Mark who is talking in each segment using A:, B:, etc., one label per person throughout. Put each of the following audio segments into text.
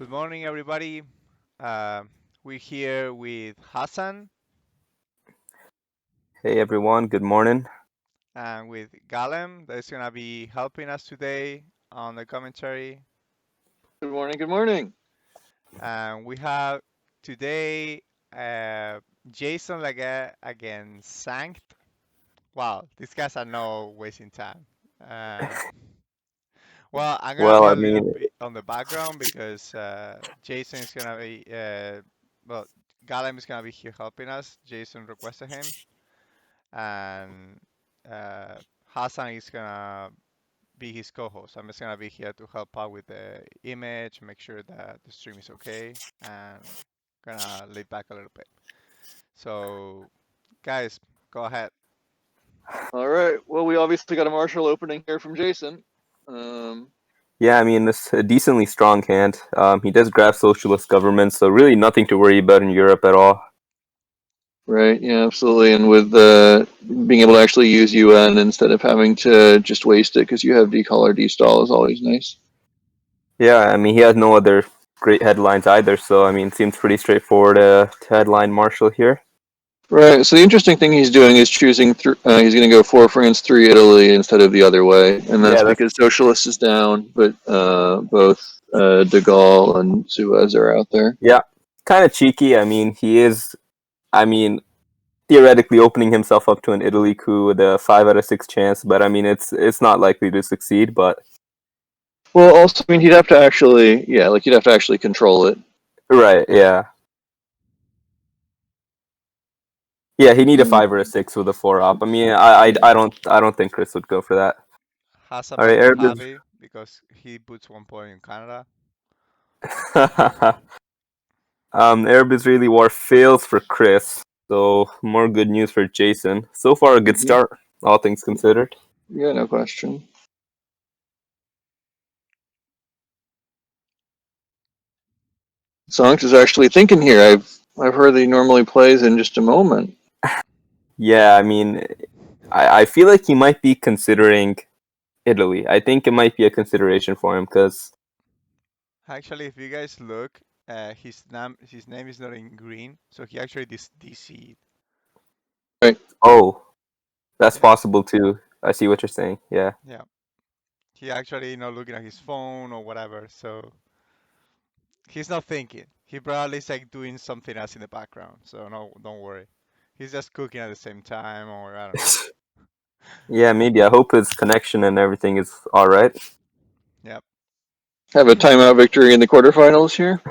A: Good morning, everybody. Uh, we're here with Hassan
B: Hey everyone, good morning.
A: and with Galem that's going to be helping us today on the commentary.
C: Good morning. Good morning.
A: And we have today uh, Jason Leggett against Sankt. Wow, these guys are no wasting time. Uh, well, I'm going to
B: Well,
A: be
B: I
A: a little
B: mean,
A: bit on the background because Jason is going to be, well, Galem is going to be here helping us. Jason requested him. And uh, Hassan is gonna be his co-host. I'm just gonna be here to help out with the image, make sure that the stream is okay, and gonna lay back a little bit. So, guys, go ahead.
C: All right. Well, we obviously got a martial opening here from Jason. Um,
B: yeah, I mean, it's a decently strong hand. He does grab socialist governments, so really nothing to worry about in Europe at all.
C: right. Yeah, absolutely. And with being able to actually use UN instead of having to just waste it because you have decall or destall is always nice.
B: Yeah, I mean, he has no other great headlines either, so I mean, it seems pretty straightforward to headline Marshall here.
C: Right. So the interesting thing he's doing is choosing. He's going to go 4 France, 3 Italy instead of the other way, and that's
B: Yeah, that's
C: because socialist is down, but both De Gaulle and Suez are out there.
B: yeah, kind of cheeky. I mean, he is. I mean, theoretically opening himself up to an Italy coup with a 5 out of 6 chance, but I mean, it's not likely to succeed. But
C: Well, also, I mean, he'd have to actually, yeah, like you'd have to actually control it.
B: right, yeah. Yeah, he need a 5 or a 6 with a 4 op. I mean, I don't think Kris would go for that.
A: Hassan
B: All right,
A: might be
B: Arab is
A: happy because he puts 1 point in Canada.
B: Arab-Israeli war fails for Kris, so more good news for Jason. So far, a good
C: Yeah,
B: start, all things considered.
C: yeah, no question. Sankt is actually thinking here. I've heard that he normally plays in just a moment.
B: Yeah, I mean, I feel like he might be considering Italy. I think it might be a consideration for him because
A: Actually, if you guys look, his name is not in green, so he actually DC'd.
C: Right.
B: oh, that's
A: Yeah,
B: possible too. I see what you're saying. Yeah.
A: yeah. He actually not looking at his phone or whatever, so he's not thinking. He probably is like doing something else in the background. So no, don't worry. He's just cooking at the same time, or I don't know.
B: Yeah, maybe. I hope his connection and everything is all right.
A: Yep.
C: Have a timeout victory in the quarterfinals here.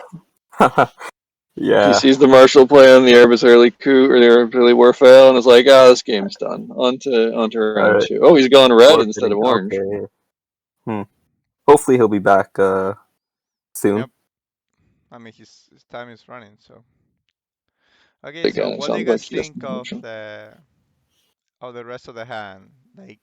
C: He
B: Yeah.
C: sees the Marshall Plan, the Arab-Israeli coup, or the Arab-Israeli war fail, and is like, this game's done. On to
B: All
C: round
B: right.
C: two. Oh, he's gone red instead
B: Forfeiting.
C: of orange.
B: Okay. Hmm. Hopefully he'll be back soon.
A: Yep. I mean, his time is running. So okay. So
C: Again, it
A: what do you
C: sounds like
A: guys
C: he doesn't
A: think of
C: mention.
A: the rest of the hand? Like,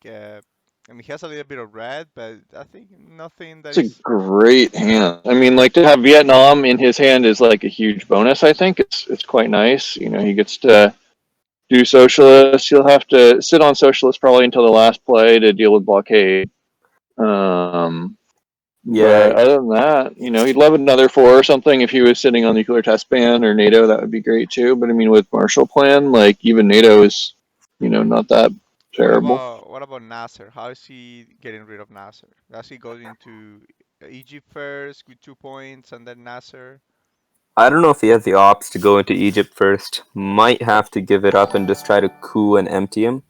A: I mean, he has a little bit of red, but I think nothing that
C: It's a
A: is.
C: great hand. I mean, like to have Vietnam in his hand is like a huge bonus. I think it's quite nice. You know, he gets to do socialist. He'll have to sit on socialist probably until the last play to deal with blockade. Um,
B: Yeah.
C: but other than that, you know, he'd love another 4 or something if he was sitting on nuclear test ban or NATO. That would be great too. But I mean, with Marshall Plan, like even NATO is, you know, not that terrible.
A: What about Nasser? How is he getting rid of Nasser? Does he go into Egypt first with 2 points and then Nasser?
B: I don't know if he has the ops to go into Egypt first. Might have to give it up and just try to coup and empty him.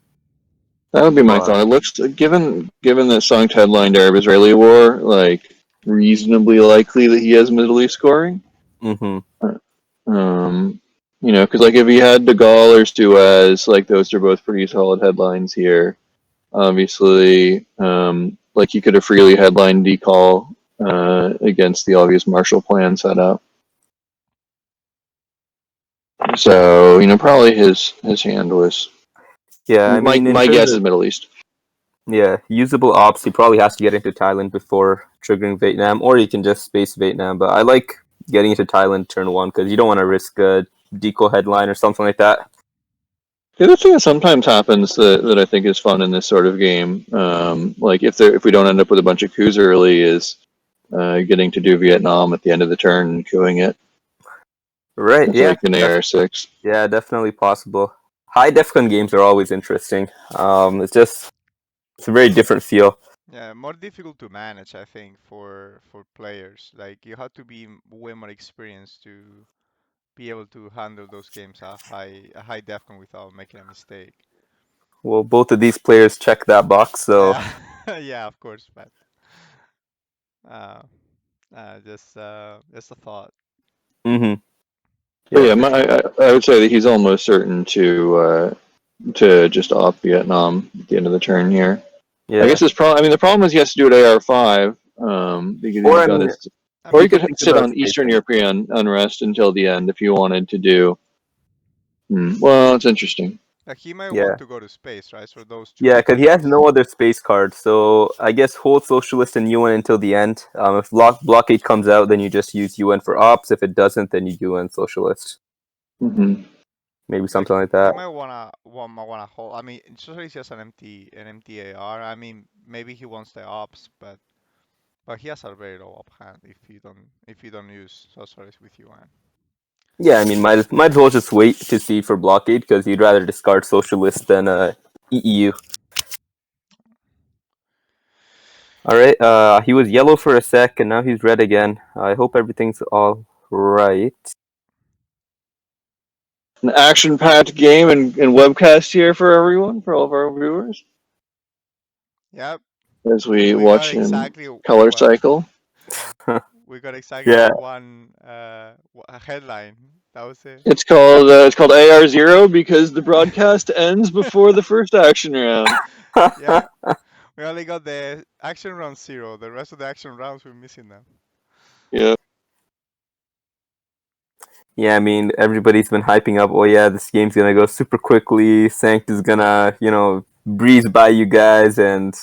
C: That would be my
B: But
C: thought. It looks given that Sankt headlined Arab-Israeli war, like reasonably likely that he has Middle East scoring.
B: mm-hmm.
C: Um, you know, because like if he had De Gaulle or Suez, like those are both pretty solid headlines here. Obviously, like he could have freely headlined decall against the obvious Marshall Plan setup. So you know, probably his hand was.
B: Yeah, I mean in
C: My
B: terms
C: guess is
B: of
C: Middle East.
B: usable ops, he probably has to get into Thailand before triggering Vietnam, or he can just space Vietnam. But I like getting into Thailand turn one because you don't want to risk a deco headline or something like that.
C: The other thing that sometimes happens that I think is fun in this sort of game, like if we don't end up with a bunch of coups early, is getting to do Vietnam at the end of the turn and queuing it.
B: Right,
C: It's
B: yeah.
C: like an AR6.
B: Yeah, definitely possible. High defcon games are always interesting. It's a very different feel.
A: Yeah, more difficult to manage, I think, for players. Like you have to be way more experienced to be able to handle those games at high defcon without making a mistake.
B: Well, both of these players check that box, so
A: Yeah, yeah, of course, but uh, just a thought.
B: hmm
C: But
B: yeah,
C: yeah,
B: for
C: I would say that he's almost certain to just opt Vietnam at the end of the turn here. I
B: yeah.
C: guess his problem. I mean, the problem is he has to do it AR5 because
B: Or
C: he's
B: I
C: got
B: mean,
C: his.
A: I
C: Or
B: he
C: he
A: mean,
B: could
C: could
B: think
C: sit
B: about
C: on Eastern
B: spacing.
C: European unrest until the end if you wanted to do. Well, it's interesting.
A: he might want
B: Yeah,
A: to go to space, right? So those
B: yeah,
A: two
B: because he has
A: games.
B: no other space cards. So I guess hold socialist and UN until the end. If blockade comes out, then you just use UN for ops. If it doesn't, then you UN socialist.
C: Hmm
B: Maybe
A: So
B: something like
A: he
B: that.
A: might wanna hold. I mean, so he's just an empty AR. I mean, maybe he wants the ops, but he has a very low up hand if you don't use sorceries with UN.
B: Yeah, I mean, might as well just wait to see for blockade because he'd rather discard socialist than EEU. All right. He was yellow for a sec, and now he's red again. I hope everything's all right.
C: An action-packed game and webcast here for everyone, for all of our viewers,
A: Yep,
C: as we
A: we got
C: watch him
A: exactly
C: color
A: what
C: cycle.
A: we got exactly
B: Yeah.
A: one headline. That was it.
C: It's called AR0 because the broadcast ends before the first action round.
A: Yeah, we only got the action round 0. The rest of the action rounds we're missing them.
C: Yeah.
B: Yeah, I mean, everybody's been hyping up. Oh yeah, this game's gonna go super quickly. Sankt is gonna, breeze by you guys, and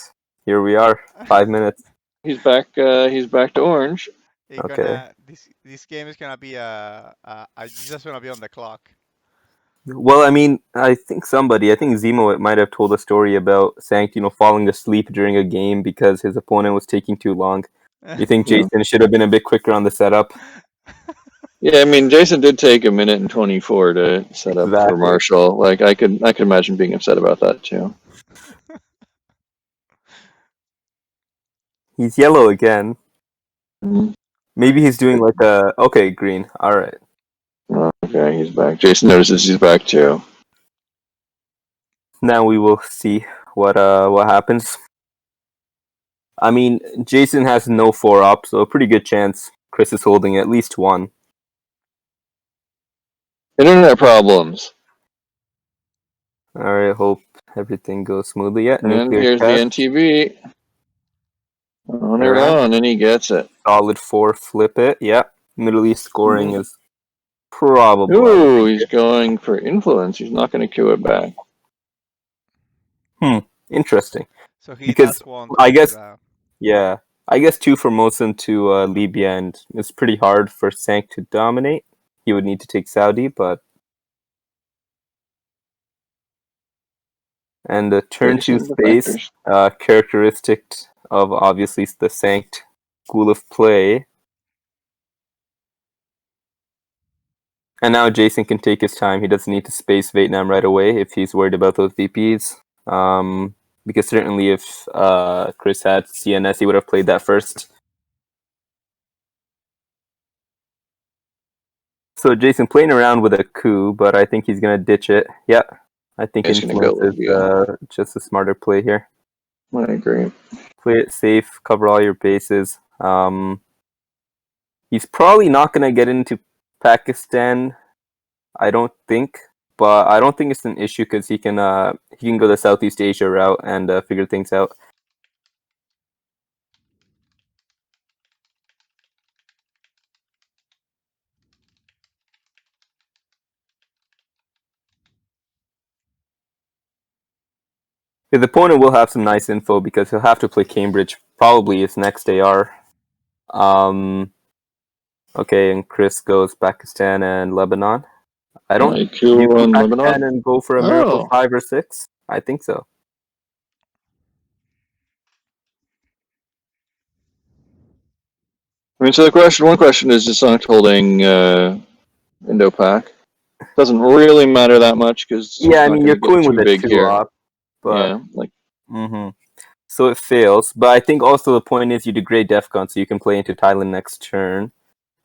B: here we are, 5 minutes.
C: He's back. He's back to orange.
B: Okay.
A: This game is gonna be it's just gonna be on the clock.
B: Well, I mean, I think Zemo might have told a story about Sankt, falling asleep during a game because his opponent was taking too long. You think
C: Yeah.
B: Jason should have been a bit quicker on the setup?
C: Yeah, I mean, Jason did take a minute and 24 to set up for
B: Exactly.
C: Marshall. Like, I could imagine being upset about that too.
B: He's yellow again.
C: Mhm.
B: Maybe he's doing like a okay, green. All right.
C: Okay, he's back. Jason notices he's back too.
B: Now we will see what happens. I mean, Jason has no 4 up, so a pretty good chance Kris is holding at least one.
C: Internet problems.
B: All right, hope everything goes smoothly. Yeah,
C: And
B: nuclear
C: here's the
B: test.
C: NTB. On
B: Iran,
C: Iran, and he gets it.
B: solid 4, flip it. Yeah, Middle East scoring
C: Mhm.
B: is problematic.
C: Ooh, he's going for influence. He's not going to queue it back.
B: Interesting.
A: So he
B: Because
A: does want to
B: I
A: queue
B: guess,
A: that.
B: yeah, I guess 2 for Mosin to Libya, and it's pretty hard for Sank to dominate. He would need to take Saudi, but. And the turn 2
C: Placing
B: space,
C: defectors.
B: characteristic of obviously the Sankt school of play. And now Jason can take his time. He doesn't need to space Vietnam right away if he's worried about those VPs. Because certainly if Kris had CNS, he would have played that first. So Jason playing around with a coup, but I think he's going to ditch it. Yeah, I think
C: He's going to go
B: influence is
C: Libya.
B: just a smarter play here.
C: I agree.
B: Play it safe, cover all your bases. He's probably not going to get into Pakistan, I don't think, but I don't think it's an issue because he can go the Southeast Asia route and figure things out. His opponent will have some nice info because he'll have to play Cambridge, probably his next AR. Okay, and Kris goes Pakistan and Lebanon. I don't. Do you
C: IQ
B: go
C: on
B: Pakistan
C: Lebanon.
B: and go for a miracle
C: Oh,
B: 5 or 6? I think so.
C: I mean, so one question is Sankt holding Indo-Pac? Doesn't really matter that much because
B: Yeah,
C: it's
B: I
C: not
B: mean
C: going
B: you're
C: to get
B: queuing
C: too
B: with a
C: big
B: 2
C: here.
B: op, but
C: Yeah, like.
B: so it fails. But I think also the point is you degrade Defcon so you can play into Thailand next turn.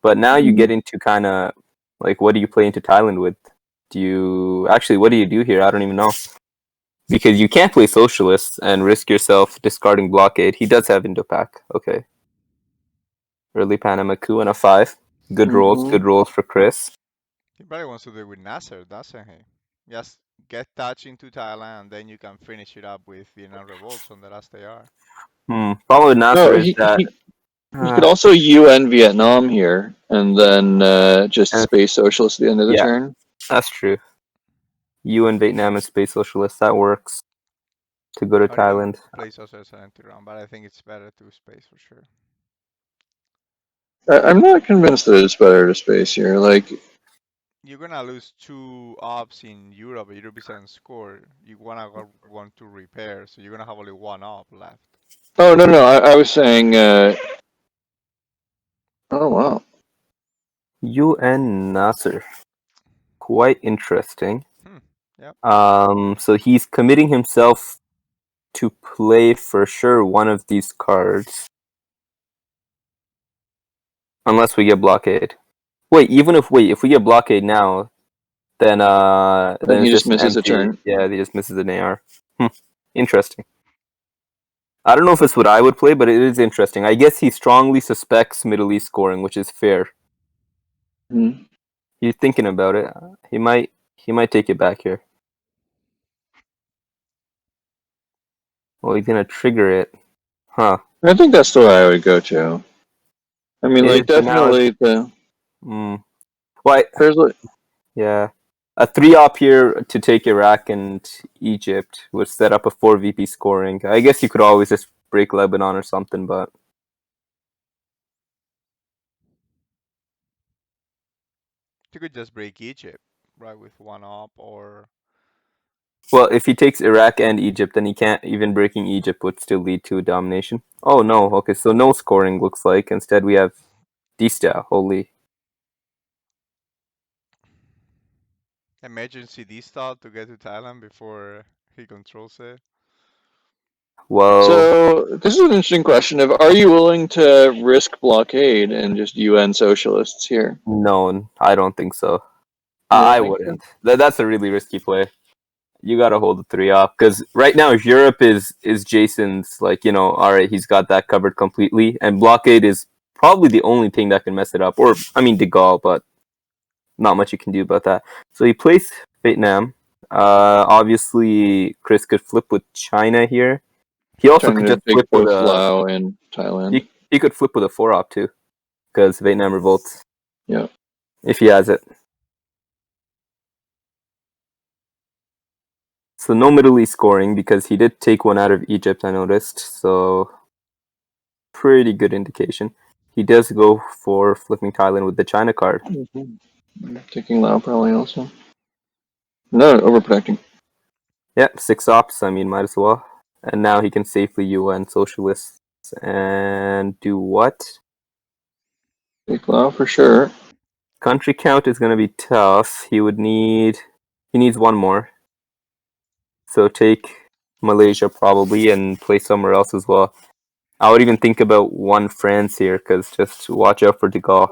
B: But now you get into kind of like, what do you play into Thailand with? What do you do here? I don't even know. Because you can't play Socialists and risk yourself discarding Blockade. He does have Indo-Pac. Okay. Early Panama coup and a 5. Good rolls. Good rolls for Kris.
A: He probably wants to do it with Nasser, doesn't he? Just get touch into Thailand, then you can finish it up with Vietnam revolts on the last AR.
B: Problem with Nasser
C: No,
B: is that
C: he could also UN Vietnam here and then just
B: and
C: space socialist at the end of the
B: yeah,
C: turn.
B: that's true. You and Vietnam and Space Socialists, that works to go to
A: Or even
B: Thailand.
A: play social empty round, but I think it's better to space for sure.
C: I'm not convinced that it's better to space here. Like,
A: You're gonna lose 2 ops in Europe. Europe isn't score. You want to repair, so you're gonna have only 1 op left.
C: oh no, I was saying. Oh wow.
B: UN Nasser. Quite interesting.
A: Yep.
B: So he's committing himself to play for sure one of these cards. Unless we get Blockade. If we get Blockade now, then
C: Then he
B: it's
C: just
B: just an
C: misses a
B: empty.
C: turn.
B: Yeah, he just misses an AR. Interesting. I don't know if it's what I would play, but it is interesting. I guess he strongly suspects Middle East scoring, which is fair.
C: Hmm.
B: He's thinking about it. He might take it back here. Well, he's gonna trigger it, huh?
C: I think that's the way I would go to. I mean,
B: It
C: like
B: is, but now it's.
C: definitely the
B: Well,
C: there's like.
B: yeah. A 3 op here to take Iraq and Egypt would set up a 4 VP scoring. I guess you could always just break Lebanon or something, but
A: You could just break Egypt, right, with 1 op, or
B: well, if he takes Iraq and Egypt, then he can't. Even breaking Egypt would still lead to a domination. Oh no! Okay, so no scoring looks like. Instead, we have Dista. Holy.
A: emergency D-stall to get to Thailand before he controls it.
B: Well,
C: So this is an interesting question of are you willing to risk blockade and just UN socialists here?
B: no, I don't think so.
C: You don't
B: I
C: think so?
B: wouldn't. That's a really risky play. You gotta hold the 3 op because right now Europe is Jason's, like, all right, he's got that covered completely, and Blockade is probably the only thing that can mess it up. Or I mean De Gaulle, but not much you can do about that. So he plays Vietnam. Obviously Kris could flip with China here. He also
C: Trying
B: could
C: to
B: just
C: take
B: flip with
C: both
B: a
C: Lao and Thailand.
B: he could flip with a 4 op too because Vietnam revolts
C: Yeah.
B: if he has it. So no Middle East scoring because he did take one out of Egypt, I noticed. So pretty good indication. He does go for flipping Thailand with the China card.
C: Mm-hmm. Taking Lao probably also. No, overprotecting.
B: Yep, 6 ops, I mean, might as well. And now he can safely UN socialists and do what?
C: Take Lao for sure.
B: Country count is going to be tough. He needs one more. So take Malaysia probably and play somewhere else as well. I would even think about one France here because just watch out for De Gaulle.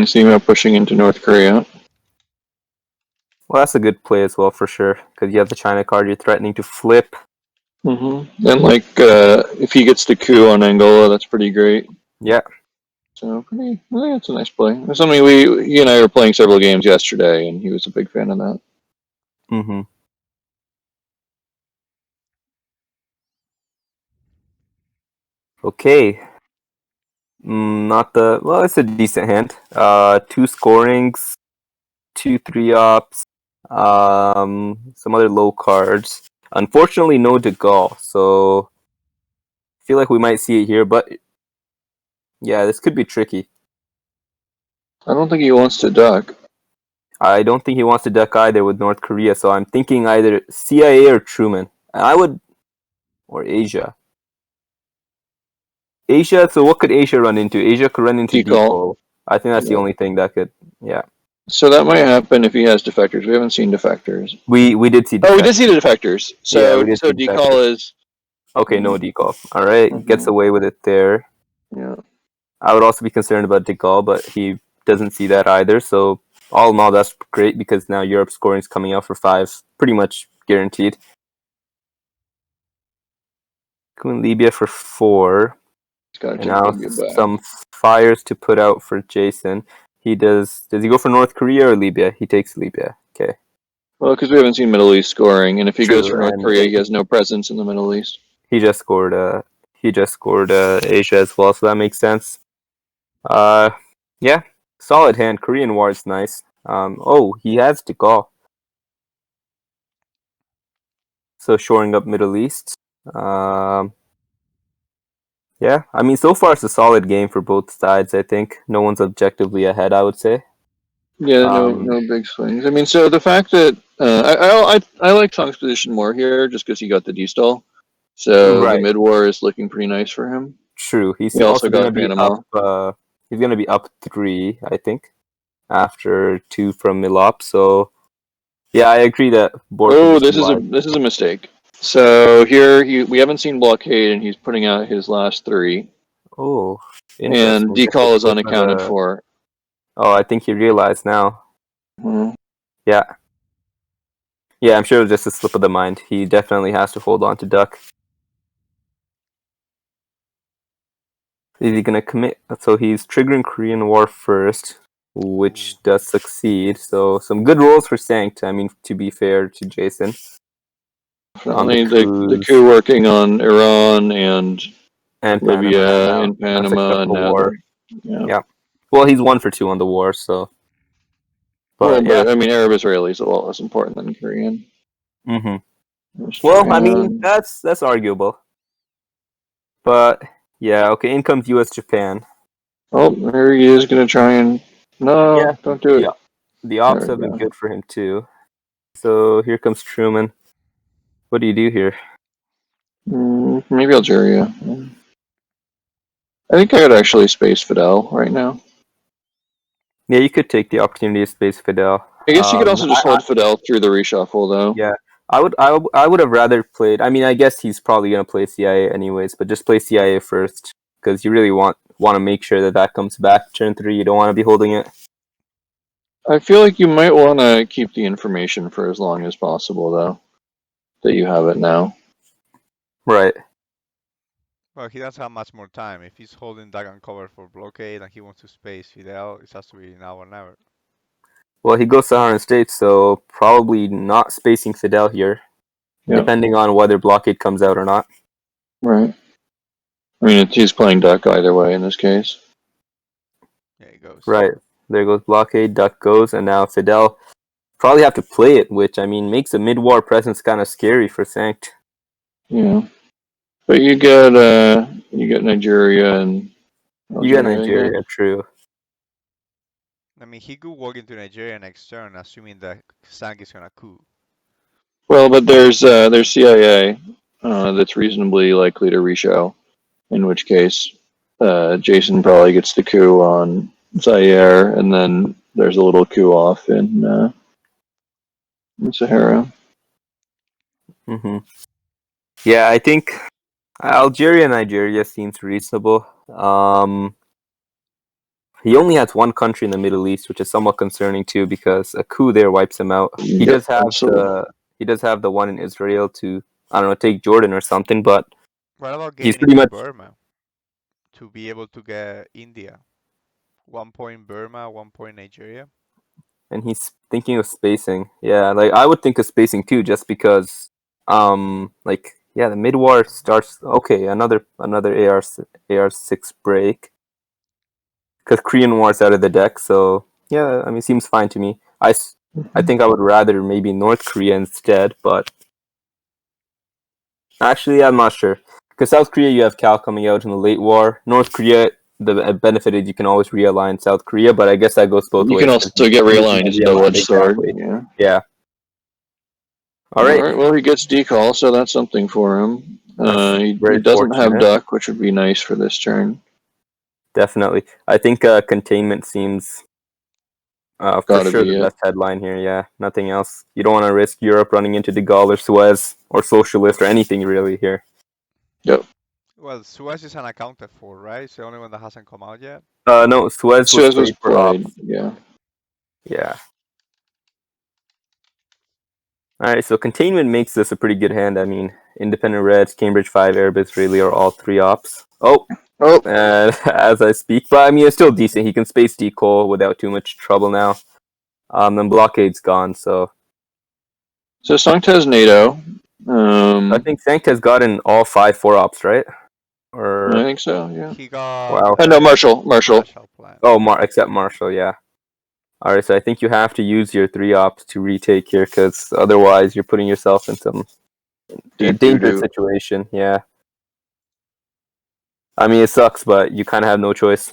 C: See him pushing into North Korea.
B: Well, that's a good play as well for sure because you have the China card you're threatening to flip.
C: Mm-hmm. And like, if he gets the coup on Angola, that's pretty great.
B: Yeah.
C: So I think it's a nice play. It's something he and I were playing several games yesterday, and he was a big fan of that.
B: Mm-hmm. Okay. Not the well. It's a decent hand. 2 scorings, 2 3 ops, some other low cards. Unfortunately, no De Gaulle. So I feel like we might see it here, but yeah, this could be tricky.
C: I don't think he wants to duck.
B: I don't think he wants to duck either with North Korea, so I'm thinking either CIA or Truman. Or Asia. Asia, so what could Asia run into? Asia could run into
C: Decall.
B: Decall. I think that's the only thing that could, yeah.
C: So that might happen if he has defectors. We haven't seen defectors.
B: We did see
C: Oh, we did
B: defectors.
C: see the defectors.
B: Yeah,
C: So
B: we did see
C: decall
B: defectors.
C: is
B: Okay, no Decall. All right, gets away with it there.
C: Yeah.
B: I would also be concerned about Decall, but he doesn't see that either. So all in all, that's great because now Europe's scoring is coming out for 5, pretty much guaranteed. Queen Libya for 4. And now some fires to put out for Jason. Does he go for North Korea or Libya? He takes Libya. Okay.
C: Well, because we haven't seen Middle East scoring, and if he goes
B: True,
C: for North
B: and
C: Korea, he has no presence in the Middle East.
B: he just scored. Asia as well, so that makes sense. Yeah, solid hand. Korean War is nice. He has to go. So shoring up Middle East. Yeah, I mean, so far it's a solid game for both sides. I think no one's objectively ahead. I would say.
C: Yeah, no big swings. I mean, so the fact that I like Tong's position more here, just because he got the D-stall. So the mid war is looking pretty nice for him.
B: True. He's
C: he
B: also going to
C: got
B: be
C: Panama.
B: up. He's going to be up 3, I think, after 2 from Milop. So, yeah, I agree that.
C: This is a mistake. So here we haven't seen blockade, and he's putting out his last 3.
B: Oh,
C: and decall is unaccounted for.
B: Oh, I think he realized now.
C: Mm-hmm.
B: Yeah. Yeah, I'm sure it was just a slip of the mind. He definitely has to hold on to duck. Is he gonna commit? So he's triggering Korean War first, which does succeed. So some good rolls for Sankt. I mean, to be fair to Jason.
C: The coup working on Iran and Libya
B: Panama,
C: and Panama and now
B: war. Yeah. Well, he's 1 for 2 on the war, so.
C: But I mean, Arab Israeli is a lot less important than Korean.
B: Mm-hmm. Well, I mean, that's arguable. But yeah, okay. In comes U.S. Japan.
C: Oh, there he is going to try and don't do it.
B: Yeah, the ops have been good for him too. So here comes Truman. What do you do here?
C: Maybe Algeria. I think I could actually space Fidel right now.
B: Yeah, you could take the opportunity to space Fidel.
C: I guess you could also just hold Fidel through the reshuffle, though.
B: Yeah, I would have rather played. I mean, I guess he's probably gonna play CIA anyways, but just play CIA first because you really want to make sure that comes back turn 3. You don't want to be holding it.
C: I feel like you might want to keep the information for as long as possible, though, that you have it now.
B: Right.
A: Well, he doesn't have much more time. If he's holding Dagon cover for blockade and he wants to space Fidel, it has to be now or never.
B: Well, he goes Saharan States, so probably not spacing Fidel here, depending on whether blockade comes out or not.
C: Right. I mean, he's playing duck either way in this case.
A: Yeah, it goes.
B: Right. There goes blockade, duck goes, and now Fidel probably have to play it, which, I mean, makes a mid-war presence kind of scary for Sankt.
C: Yeah. But you get Nigeria and Algeria,
B: you get Nigeria, true.
A: I mean, he could walk into Nigeria next turn, assuming that Sankt is gonna coup.
C: Well, but there's CIA that's reasonably likely to reshow, in which case Jason probably gets the coup on Zaire, and then there's a little coup off in Sahara.
B: Mm-hmm. Yeah, I think Algeria, Nigeria seems reasonable. He only has 1 country in the Middle East, which is somewhat concerning too, because a coup there wipes him out. He does have the one in Israel to, I don't know, take Jordan or something, but
A: what about
B: he's pretty much
A: Burma to be able to get India? 1 point Burma, 1 point Nigeria.
B: And he's thinking of spacing. Yeah, like I would think of spacing too, just because the mid-war starts. Okay, another AR6 break. Because Korean War's out of the deck, so yeah, I mean, seems fine to me. I think I would rather maybe North Korea instead, but actually, I'm not sure. Because South Korea, you have Cal coming out in the late war. North Korea, the benefit is you can always realign South Korea, but I guess that goes both
C: You
B: ways.
C: can also get realigned. It's a double-edged sword. Yeah.
B: Yeah.
C: All right. Well, he gets decall, so that's something for him. He doesn't have duck, which would be nice for this turn.
B: Definitely. I think containment seems for sure the best headline here. Yeah, nothing else. You don't want to risk Europe running into De Gaulle or Suez or Socialist or anything really here.
C: Yep.
A: Well, Suez is unaccounted for, right? It's the only one that hasn't come out yet.
B: No, Suez was played for ops.
C: Yeah.
B: Yeah. All right, so containment makes this a pretty good hand. I mean, Independent Reds, Cambridge 5, Arab Israeli are all 3 ops. As I speak, but I mean, it's still decent. He can space decoy without too much trouble now. And Blockade's gone, so.
C: So Sankt has NATO.
B: I think Sankt has gotten all 5 4-ops, right? Or
C: I think so, yeah.
A: He got.
B: Wow.
C: No, Marshall.
B: Except Marshall, yeah. All right, so I think you have to use your 3 ops to retake here, because otherwise you're putting yourself in some dangerous situation. Yeah. I mean, it sucks, but you kind of have no choice.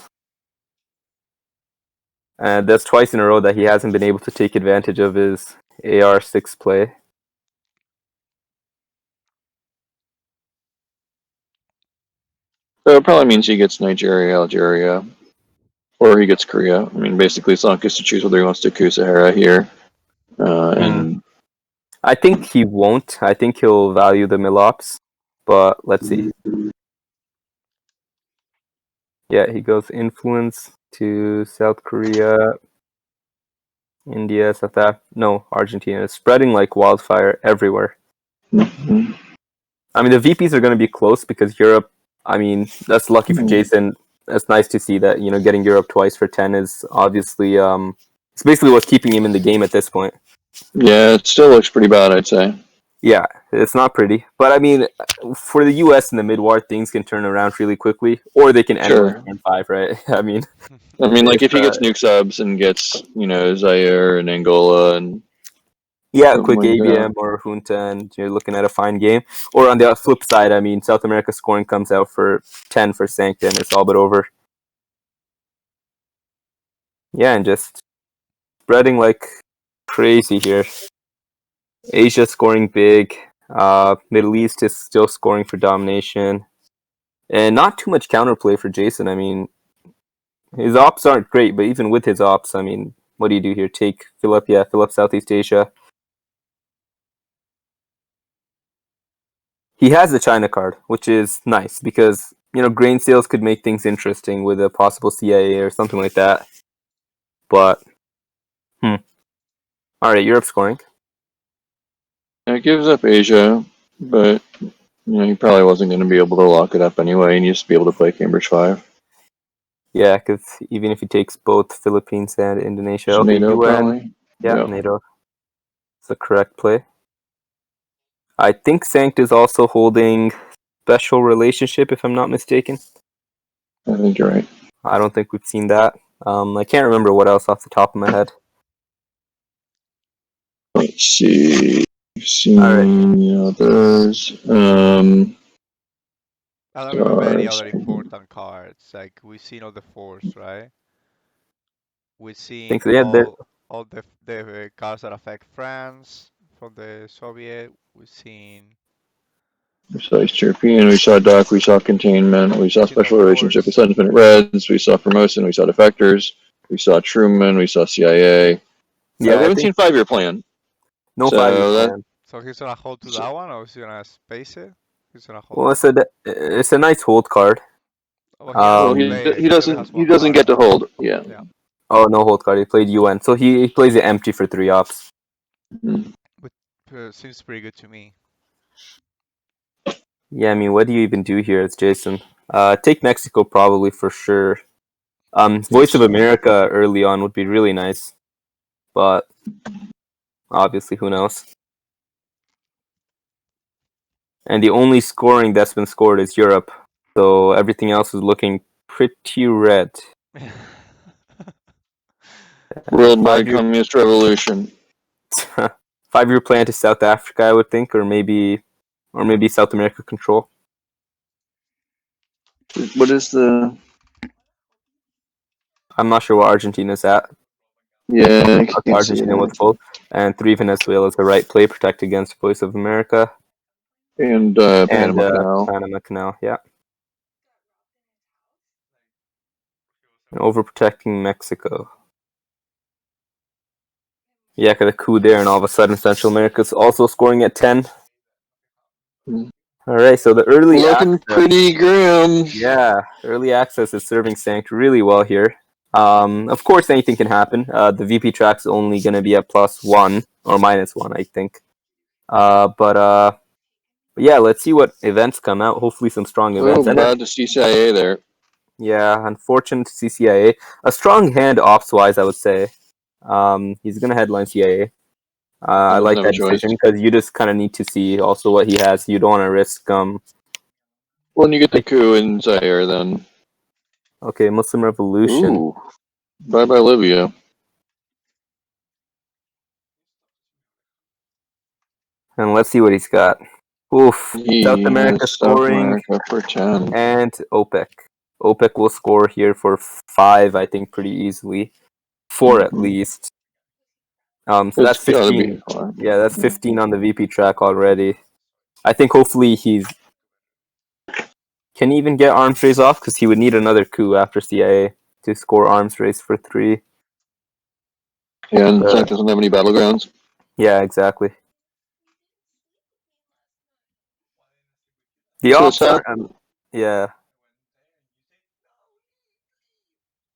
B: And that's twice in a row that he hasn't been able to take advantage of his AR6 play.
C: So it probably means he gets Nigeria, Algeria, or he gets Korea. I mean, basically, Sankt gets to choose whether he wants to coup Sahara here. And
B: I think he won't. I think he'll value the Milops, but let's see. Yeah, he goes influence to South Korea, India, South Africa. No, Argentina. It's spreading like wildfire everywhere.
C: Mm-hmm.
B: I mean, the VPs are going to be close because Europe. I mean, that's lucky for Jason. It's nice to see that getting Europe twice for 10 is obviously it's basically what's keeping him in the game at this point.
C: Yeah, it still looks pretty bad, I'd say.
B: Yeah, it's not pretty. But I mean, for the US in the mid-war, things can turn around really quickly, or they can end in 5, right? I mean,
C: like if he gets nuke subs and gets, Zaire and Angola and
B: quick like ABM or Junta, and you're looking at a fine game. Or on the flip side, I mean, South America scoring comes out for 10 for Sankt, and it's all but over. Yeah, and just spreading like crazy here. Asia scoring big. Middle East is still scoring for domination. And not too much counterplay for Jason. I mean, his ops aren't great, but even with his ops, I mean, what do you do here? Fill up Southeast Asia. He has the China card, which is nice because, grain sales could make things interesting with a possible CIA or something like that. But, all right, Europe scoring.
C: It gives up Asia, but, he probably wasn't going to be able to lock it up anyway, and used to be able to play Cambridge 5.
B: Yeah, because even if he takes both Philippines and Indonesia,
C: NATO probably.
B: Yeah, NATO. It's the correct play. I think Sankt is also holding special relationship, if I'm not mistaken.
C: I think you're right.
B: I don't think we've seen that. I can't remember what else off the top of my head.
C: Let's see. We've seen others.
A: I don't remember any other important cards. Like, we've seen all the 4s, right? We've seen all the cards that affect France from the Soviet. We've seen.
C: We saw East European, we saw Duck, we saw Containment, we saw Special Relationship, we saw Independent Reds, we saw Formosan, we saw Defectors, we saw Truman, we saw CIA. Yeah, we haven't seen 5-year plan.
B: No 5-year plan.
A: So he's gonna hold to that one, or is he gonna space it? He's gonna hold.
B: Well, it's a nice hold card.
A: Well,
C: he doesn't get to hold. Yeah.
B: Oh, no hold card. He played UN, so he plays it empty for 3 ops.
A: But seems pretty good to me.
B: Yeah, I mean, what do you even do here? It's Jason. Take Mexico probably for sure. Voice of America early on would be really nice, but obviously, who knows? And the only scoring that's been scored is Europe, so everything else is looking pretty red.
C: Worldwide Communist Revolution.
B: 5-year plan to South Africa, I would think, or maybe South America control.
C: What is the
B: I'm not sure what Argentina's at.
C: Yeah, I
B: Okay,
C: can see
B: Argentina was
C: that.
B: full. And 3 Venezuela is the right play, protect against Voice of America.
C: And
B: And
C: Panama Canal.
B: Panama Canal, yeah. And overprotecting Mexico. Yeah, got a coup there, and all of a sudden Central America's also scoring at 10.
C: Mm.
B: All right, so the early
C: Looking
B: access,
C: pretty grim.
B: yeah, early access is serving Sankt really well here. Of course, anything can happen. The VP track's only going to be at +1 or -1, I think. But yeah, let's see what events come out. Hopefully, some strong
C: Oh,
B: events. And
C: bad to see CIA there.
B: yeah, unfortunate to see CIA. A strong hand ops-wise, I would say. He's going to headline CIA.
C: He
B: I
C: doesn't
B: like
C: have a
B: that
C: choice.
B: decision because you just kind of need to see also what he has. You don't want to risk.
C: When you get the coup in Zaire, then.
B: Okay, Muslim Revolution,
C: Ooh. Bye bye, Libya.
B: and let's see what he's got. Oof, South
C: He
B: America
C: has South
B: scoring
C: America for 10.
B: and OPEC. OPEC will score here for 5, I think, pretty easily. 4 at
C: Mhm.
B: least. So
C: It's
B: that's
C: gotta be
B: 15.
C: fun.
B: Yeah, that's 15 on the VP track already. I think hopefully he's. Can he even get arms race off? Because he would need another coup after CIA to score arms race for 3.
C: Yeah, and Sankt doesn't have any battlegrounds.
B: Yeah, exactly. The
C: So
B: ops
C: South,
B: aren't. Yeah.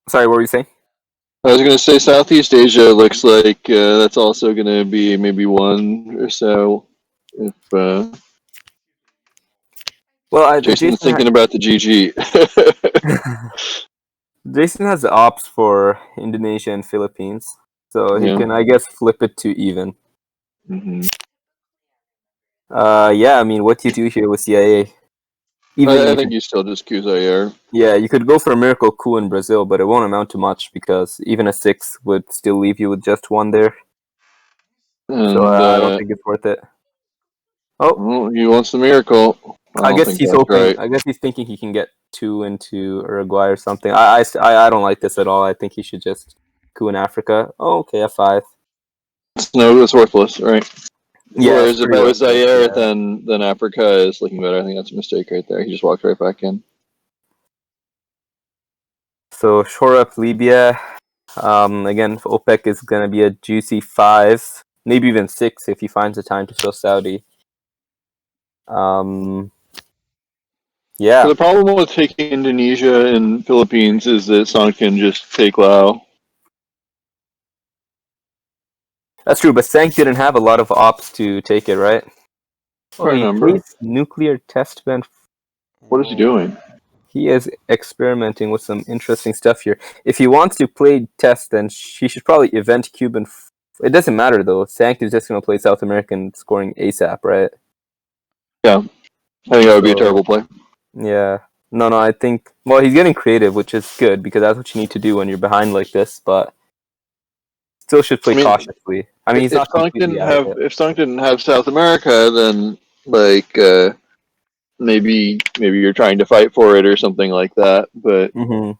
B: Sorry, what were you saying?
C: I was gonna say Southeast Asia looks like that's also gonna be maybe 1 or so. If
B: Well,
C: Jason's thinking about the GG.
B: Jason has the ops for Indonesia and Philippines, so he
C: Yeah.
B: can, I guess, flip it to even.
C: Hmm.
B: Yeah, I mean, what do you do here with CIA? Even
C: I
B: you
C: think
B: could,
C: you still just choose Zaire.
B: yeah, you could go for a miracle coup in Brazil, but it won't amount to much because even a 6 would still leave you with just 1 there. So
C: And
B: I don't think it's worth it. Oh,
C: well, he wants the miracle. I
B: I
C: don't
B: guess
C: think
B: he's
C: that's
B: hoping.
C: right.
B: I guess he's thinking he can get 2 into Uruguay or something. I don't like this at all. I think he should just coup in Africa. Oh, okay, F5.
C: No, it's worthless, right?
B: Yeah, it's
C: Whereas if
B: pretty
C: I was
B: worthless.
C: Zaire,
B: Yeah.
C: then Africa is looking better. I think that's a mistake right there. He just walked right back in.
B: So shore up Libya. Again, OPEC is going to be a juicy 5, maybe even 6 if he finds the time to show Saudi. Yeah,
C: The problem with taking Indonesia and Philippines is that Sankt can just take Laos.
B: that's true. But Sankt didn't have a lot of ops to take it, right? Oh,
C: For a
B: he
C: number.
B: placed nuclear test ban.
C: What is he doing?
B: He is experimenting with some interesting stuff here. If he wants to play test, then he should probably event Cuban. It doesn't matter though. Sankt is just going to play South American scoring ASAP, right?
C: Yeah, I think that would be a
B: So
C: terrible play.
B: yeah. No, I think. Well, he's getting creative, which is good because that's what you need to do when you're behind like this. But still, should play
C: I mean,
B: cautiously. I mean, he's
C: if
B: not completely out of it.
C: Sankt didn't have South America, then like maybe you're trying to fight for it or something like that. But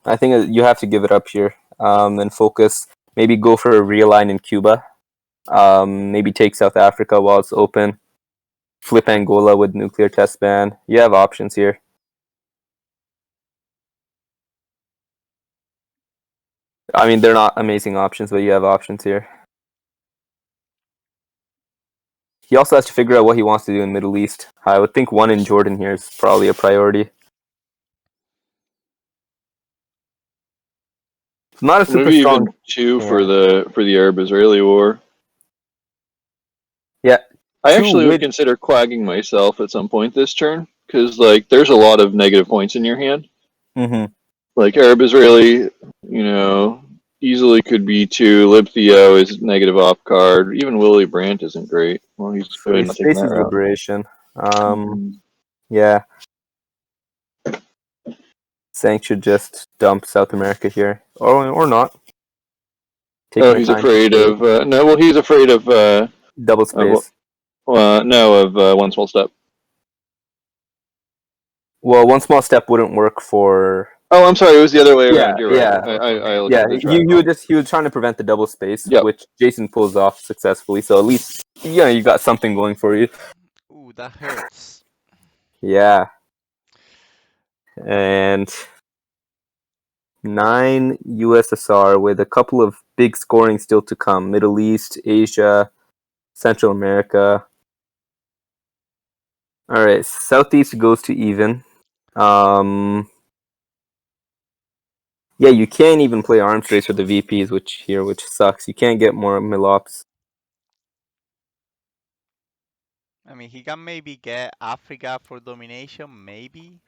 B: I think you have to give it up here and focus. Maybe go for a realign in Cuba. Maybe take South Africa while it's open. Flip Angola with nuclear test ban. You have options here. I mean, they're not amazing options, but you have options here. He also has to figure out what he wants to do in Middle East. I would think 1 in Jordan here is probably a priority. It's not a super
C: maybe
B: strong.
C: even 2
B: Yeah.
C: for the Arab-Israeli war.
B: Yeah.
C: I
B: 2
C: actually would
B: with.
C: consider quagging myself at some point this turn because like there's a lot of negative points in your hand.
B: Mm-hmm.
C: Like Arab Israeli, easily could be 2. Lib Theo is negative op card. Even Willie Brandt isn't great. Well, he's
B: So he
C: probably not taking that
B: faces
C: route.
B: liberation.
C: Mhm.
B: Yeah. Sank should just dump South America here, or not. Take
C: Oh,
B: my
C: he's
B: time to
C: afraid
B: play
C: of no. Well, he's afraid of
B: double space.
C: no of one small step.
B: Well, one small step wouldn't work for.
C: Oh, I'm sorry. It was the other way
B: Yeah,
C: around. You're right.
B: yeah,
C: I looked
B: yeah.
C: at the
B: He
C: track.
B: he was trying to prevent the double space,
C: Yep.
B: which Jason pulls off successfully. So at least you got something going for you.
A: Ooh, that hurts.
B: Yeah, and 9 USSR with a couple of big scoring still to come. Middle East, Asia, Central America. All right, Southeast goes to even. Um, yeah, you can't even play arms race with the VPs, which sucks. You can't get more Milops.
A: I mean, he can maybe get Africa for domination, maybe.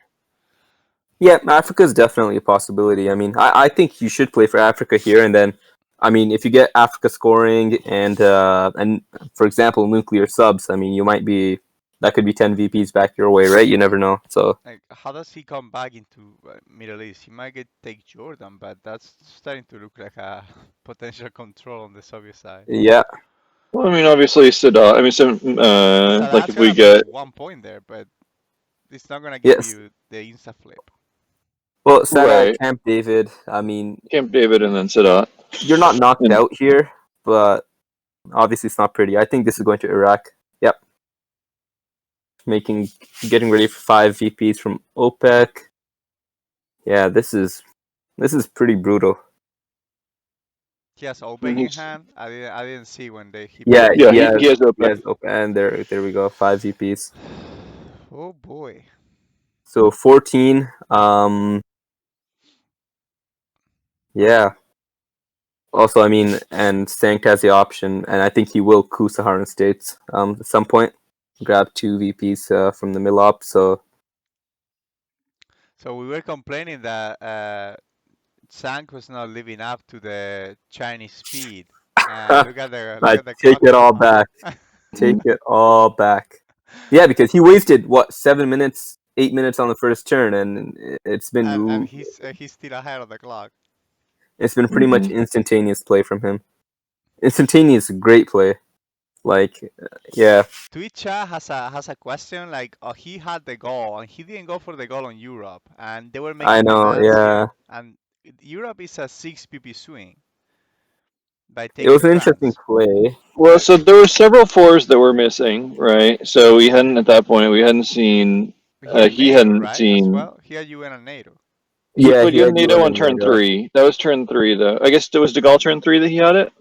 B: Yeah, Africa is definitely a possibility. I mean, I think you should play for Africa here, and then, I mean, if you get Africa scoring and for example, nuclear subs, I mean, you might be that could be 10 VPs back your way, right? You never know. So
A: Like, how does he come back into Middle East? He might get take Jordan, but that's starting to look like a potential control on the Soviet side.
B: yeah,
C: Well, I mean, obviously, Sadat. I mean, like
A: Sadat's
C: if we
A: gonna be
C: get
A: 1 point there, but it's not gonna give
B: yes.
A: you the insta flip.
B: Well, Sadat,
C: right
B: Camp David. I mean,
C: Camp David and then Sadat,
B: you're not knocked
C: and
B: out here, but obviously it's not pretty. I think this is going to Iraq. Yep, getting ready for 5 VPs from OPEC. Yeah, this is pretty brutal.
A: He has
C: and
A: Obeg in
C: he's
A: hand. I didn't see when he
B: Yeah,
A: played.
C: yeah,
B: he has
C: he has
B: he
C: OPEC.
B: has OPEC, and there we go, 5 VPs.
A: Oh boy.
B: So 14. Yeah. Also, I mean, and Sankt has the option, and I think he will coup Saharan states at some point. Grab 2 VPs from the Milop. So
A: So we were complaining that Sankt was not living up to the Chinese speed, and
B: I
A: look at the
B: take
A: clock
B: it all
A: time.
B: back. Take it all back. Yeah, because he wasted what 7 minutes, 8 minutes on the first turn, and
A: and he's still ahead of the clock.
B: it's been pretty much
C: Mhm.
B: instantaneous play from him. Instantaneous, great play. Like, yeah,
A: Twitcha has a question like, oh, he had the goal and he didn't go for the goal on Europe, and they were
B: I
A: making
B: know.
A: demands
B: Yeah,
A: here, and Europe is a 6 PP swing by
B: it
A: taking
B: was an interesting
A: France.
B: play.
C: Well,
A: But
C: so there were several fours that were missing, right? So we hadn't at that point. We hadn't seen.
A: he had
C: He
A: NATO,
C: hadn't
A: right, as
C: seen.
A: well. He had UN and NATO.
C: He
B: Yeah,
C: would
B: he
C: get
B: had
C: NATO
B: UN
C: on
B: and
C: turn
B: NATO.
C: 3. That was turn 3, though. I guess it was De Gaulle turn 3 that he had it.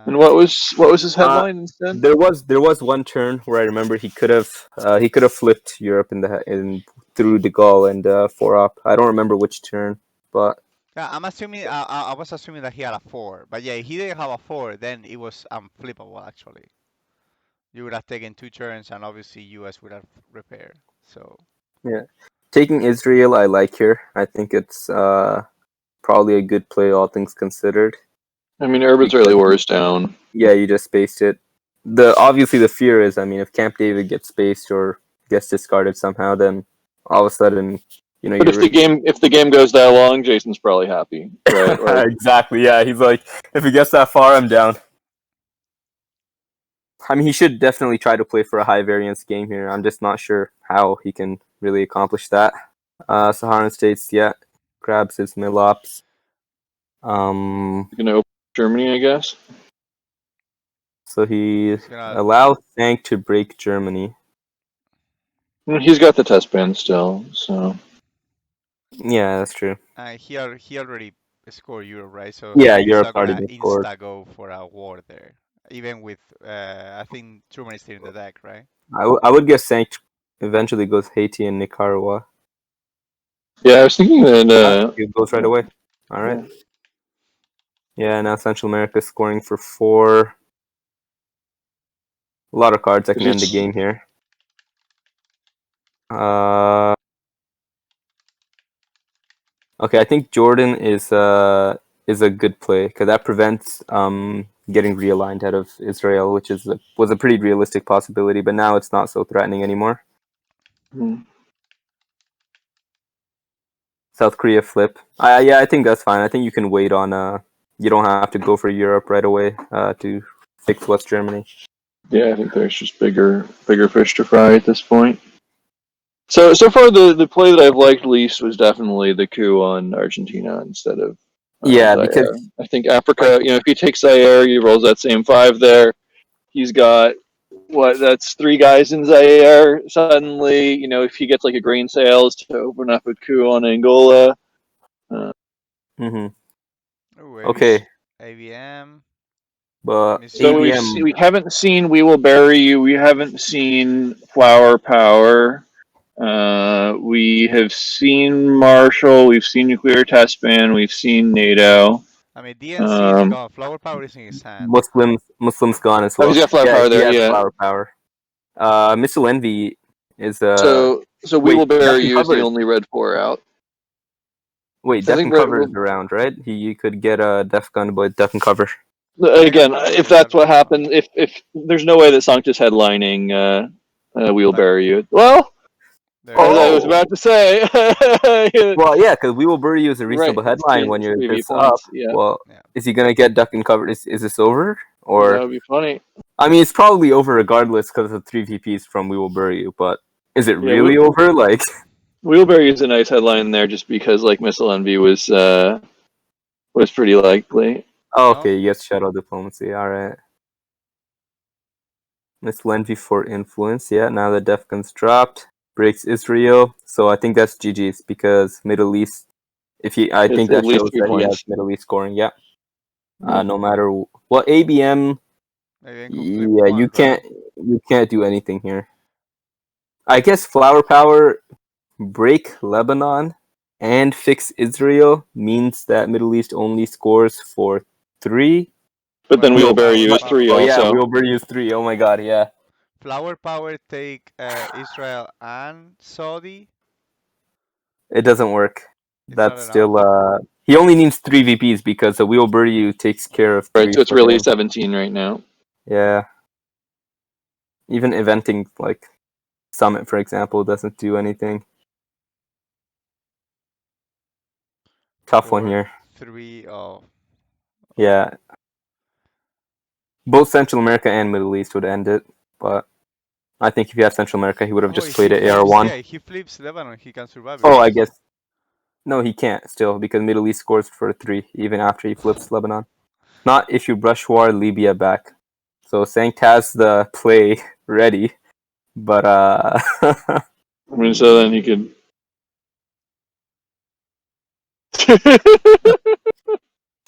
C: And
A: Uh,
C: what was his
B: Uh,
C: headline instead?
B: there was one turn where I remember he could have flipped Europe in through De Gaulle and 4 up. I don't remember which turn, but
A: yeah, I'm assuming. I was assuming that he had a 4, but yeah, if he didn't have a 4, then it was unflippable actually. You would have taken 2 turns, and obviously US would have repaired. So
B: yeah, taking Israel I like here. I think it's probably a good play, all things considered.
C: I mean, Urban's early
B: Because
C: war is down.
B: yeah, you just spaced it. Obviously the fear is, I mean, if Camp David gets spaced or gets discarded somehow, then all of a sudden,
C: But if the game goes that long, Jason's probably happy, right? Like,
B: exactly, yeah. He's like, if he gets that far, I'm down. I mean, he should definitely try to play for a high variance game here. I'm just not sure how he can really accomplish that. Saharan States, yeah, grabs his Milops.
C: gonna open Germany, I guess.
B: So he
A: he's gonna.
B: allows Sankt to break Germany.
C: He's got the test ban still, so
B: Yeah, that's true.
A: He already scored Europe, right? So
B: Yeah,
A: he's
B: Europe's
A: not
B: already
A: gonna
B: been scored.
A: insta go for a war there, even with I think Truman is still in the deck, right?
B: I would guess Sankt eventually goes Haiti and Nicaragua.
C: yeah. I was thinking that.
B: It goes right away. All right.
C: Yeah.
B: Yeah, now Central America scoring for 4. A lot of cards that
C: 'Cause
B: can end the
C: it's
B: game here. Uh, okay, I think Jordan is a good play because that prevents getting realigned out of Israel, which was a pretty realistic possibility, but now it's not so threatening anymore.
C: Hmm.
B: South Korea flip. Yeah, I think that's fine. I think you can wait on you don't have to go for Europe right away to fix West Germany.
C: Yeah, I think there's just bigger fish to fry at this point. So far, the play that I've liked least was definitely the coup on Argentina instead of
B: Yeah,
C: Zaire.
B: because
C: I think Africa.
B: like
C: If he takes Zaire, he rolls that same 5 there. He's got that's 3 guys in Zaire. Suddenly, if he gets like a grain sales to open up a coup on Angola.
B: hmm
A: Ooh,
B: Okay,
A: ABM. Let
B: but
A: me see
C: So
A: what.
B: ABM,
C: we haven't seen We Will Bury You. We haven't seen Flower Power. We have seen Marshall. We've seen Nuclear Test Ban. We've seen NATO.
A: I mean, DNC is
C: Um,
A: gone. Flower power is in his hand.
B: Muslims gone as
C: oh, he's
B: well.
C: got Flower
B: Yeah,
C: Power
B: he
C: there.
B: has
C: Yeah.
B: flower power. Missile Envy is
C: So We Will
B: wait,
C: Bury
B: Death
C: You is the
B: Covers.
C: only red 4 out.
B: Wait,
C: So I
B: Death
C: think
B: Cover is around, right? He could get a Def Gun, but Death Cover.
C: again,
A: Cover
C: if
A: is red
C: that's what
A: 1 out.
C: happens, if there's no way that Sankt is headlining, We Will
A: Like,
C: Bury You. Well,
A: there you
C: as I
A: go.
C: was
B: Oh,
C: about to say.
B: well, yeah, because We Will Bury You is a
C: Right,
B: reasonable
C: it's
B: headline when you're
C: 3v
B: this up.
C: points. Yeah,
B: Well,
A: Yeah.
B: is he gonna get Duck and Cover? Is this over?
C: that
B: Or
C: would be funny.
B: I mean, it's probably over regardless because of 3 VPs from We Will Bury You. But is it
C: Yeah,
B: really over? Like,
C: Wheelberry is a nice headline there, just because like Missile Envy was pretty likely.
B: oh,
A: No.
B: okay, yes, Shadow Diplomacy. All right, Miss Lenvy for influence. Yeah, now the Def Gun's dropped, breaks Israel. So I think that's GG's because Middle East. I
C: It's
B: think
C: at
B: that
C: least
B: shows
C: three
B: that he has
C: points.
B: Middle East scoring. Yeah.
C: Yeah.
B: No matter what ABM,
A: ABM could flip
B: yeah,
A: one, right?
B: you can't do anything here. I guess Flower Power break Lebanon and fix Israel means that Middle East only scores for 3.
C: But then
A: Well,
B: No,
C: Wheelberry
A: flower
C: is
B: but,
C: 3
B: oh
A: power.
B: yeah,
C: also.
B: Wilbur used 3. Oh my god, yeah.
A: Flower power take Israel and Saudi.
B: It doesn't work.
A: It's not
B: That's
A: enough.
B: still he only needs 3 VPs because the Wheelbury takes care of
C: Right,
B: 3
C: so it's
B: for
C: really
B: him.
C: 17 right now.
B: Yeah. Even eventing like Summit, for example, doesn't do anything. Tough one
A: Or
B: here.
A: 3 of.
B: Yeah. Both Central America and Middle East would end it, but I think if you have Central America, he would have
A: Oh,
B: just
A: if he
B: played it
A: flips,
B: AR1.
A: yeah, he flips Lebanon, he can survive
B: Oh,
A: Middle
B: I
A: East.
B: guess. No, he can't still because Middle East scores for 3 even after he flips Lebanon. Not if you brush war Libya back. So Sankt has the play ready, but
C: I mean, so then he could.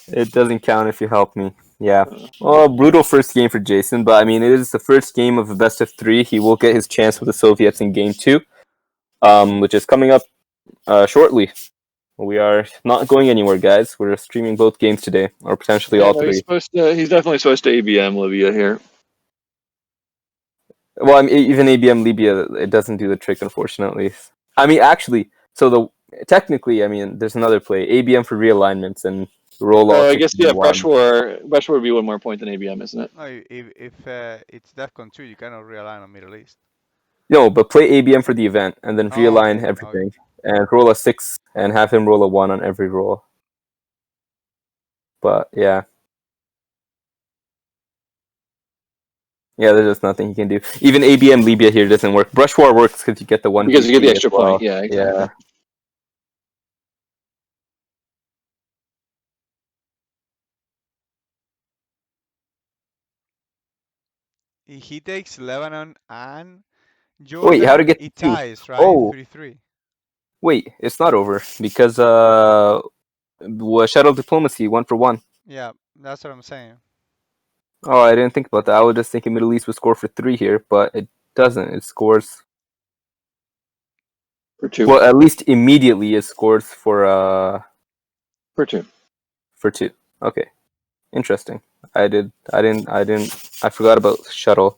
B: it doesn't count if you help me. Yeah. Well, brutal first game for Jason, but I mean, it is the first game of a best of 3. He will get his chance with the Soviets in game 2, which is coming up shortly. We are not going anywhere, guys. We're streaming both games today, or potentially
C: Yeah,
B: all
C: no,
B: 3.
C: he's definitely supposed to ABM Libya here.
B: Well, I mean, even ABM Libya, it doesn't do the trick, unfortunately. I mean, actually, so technically, I mean, there's another play: ABM for realignments and roll all
C: I guess, yeah,
B: 61.
C: Brush War would be 1 more point than ABM, isn't it?
A: No, if it's DEFCON 2, you cannot realign on Middle East.
B: No, but play ABM for the event and then
A: Oh,
B: realign
A: okay,
B: everything
A: okay.
B: and roll a 6 and have him roll a 1 on every roll. But yeah. Yeah, there's just nothing he can do. Even ABM Libya here doesn't work. Brush War works because you get the 1
C: Because you get the
B: VP as
C: extra
B: well.
C: point. Yeah,
B: Yeah.
C: exactly.
A: He takes Lebanon and
B: Wait, how to
A: Jordan,
B: get to
A: it
B: 2?
A: ties, right?
B: Oh,
A: 3-3.
B: wait, it's not over because Shadow Diplomacy 1 for 1.
A: Yeah, that's what I'm saying.
B: Oh, I didn't think about that. I was just thinking Middle East would score for 3 here, but it doesn't. It scores.
C: For 2.
B: Well, at least immediately it scores
C: For 2.
B: for 2. Okay, interesting. I forgot about shuttle.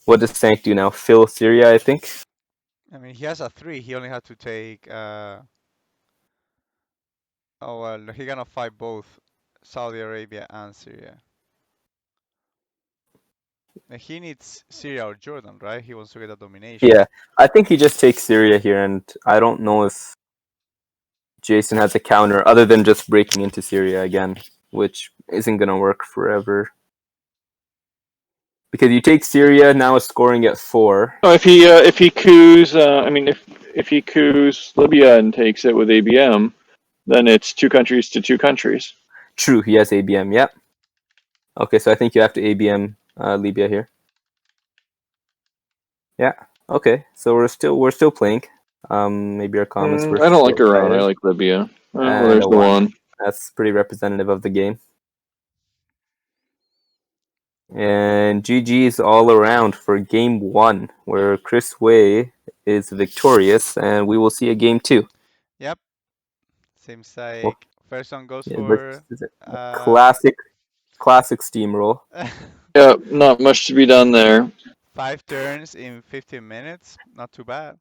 B: What does Sankt do now? Fill Syria, I think.
A: I mean, he has a 3. He only had to take. Oh well, he gonna fight both Saudi Arabia and Syria. And he needs Syria or Jordan, right? He wants to get a domination.
B: Yeah, I think he just takes Syria here, and I don't know if Jason has a counter other than just breaking into Syria again, which isn't gonna work forever. Because you take Syria now, it's scoring at 4.
C: Oh, if he coups, I mean, if he coups Libya and takes it with ABM, then it's 2 countries to 2 countries.
B: True, he has ABM. Yep. Okay, so I think you have to ABM Libya here. Yeah. Okay, so we're still playing. Maybe our comments were
C: I don't like Iran.
B: short-sighted.
C: I like Libya. Well,
B: And
C: there's
B: a
C: the
B: 1.
C: one.
B: That's pretty representative of the game. And GG's all around for game 1, where Kris Way is victorious, and we will see a game 2.
A: Yep. Seems
B: Well,
A: like first one goes
B: yeah,
A: for
B: classic steamroll.
C: Yeah, not much to be done there.
A: 5 turns in 15 minutes. Not too bad.